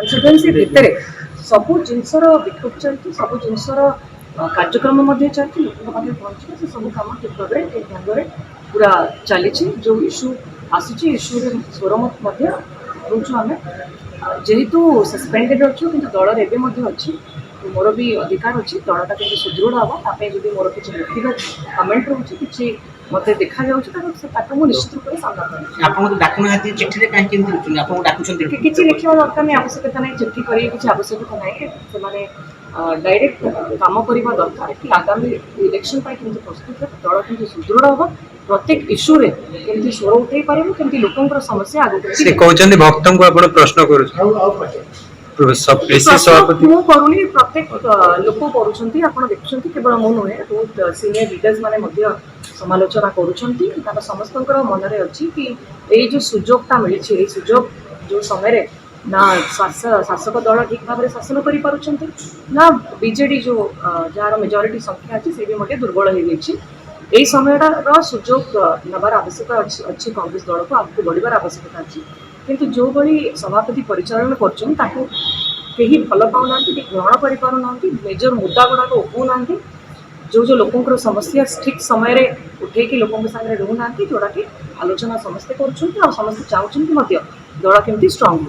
Constituency भितर सबू जिनसर विक्षोभ चलती सब जिनसर कार्यक्रम चलती लोक पहुँचे से सब कम ठीक भाव में ठीक ढंग से पूरा चली जो इश्यू आसूँ इश्यू स्वरमत रोचु आम जेहेतु सस्पेंडेड अच्छु कि दल एवं अच्छी मोर भी अधिकार अच्छी दलटा के सुदृढ़ हम जब मोर किसी व्यक्तिगत कमेंट रोचे कि मत देखा जाऊँ निश्चित रूप से सामना करें किसी लिखा दरकार नहीं आवश्यकता नहीं चिट्ठी कर किसी आवश्यकता नहीं से डायरेक्ट काम करने दरकार कि आगामी इलेक्शन प्रस्तुत है दल के सुदृढ़ हम प्रत्येक इश्यू रे केमती स्वर उठे पारे केमती लोकंकर समस्या आगे से कहउछन भक्तन को आपण प्रश्न करू सब एसी सभापति मु करूनी प्रत्येक लोक करूछंती आपण देखुछंती केवल मु नुहे बहुत सीनियर लीडर्स माने मध्य समालोचना करूछंती ताका समस्तंकर मन रे अछि कि ए जो सुजोगता मिलिछि ए सुजोग जो समय रे ना शासक दल ठीक भाव में शासन करि पारुछंती ना बीजेडी जो जार मेजॉरिटी संख्या अछि से भी मते दुर्बल हो जाइछि यही समयटार सुजोग नबार आवश्यकता अच्छी कांग्रेस दल को आगे बढ़ार आवश्यकता अच्छी किंतु जो भाई सभापति परिचालन कहीं भल पाऊना ग्रहण करना मेजर मुद्दा गुड़ाक उठाऊना जो जो लोकंर समस्या ठीक समय रे उठेकी लोकों सामने रहूना जोड़ा कि आलोचना समस्ते कर समस्ते चाहूँ दल केमती स्ट्रांग हो।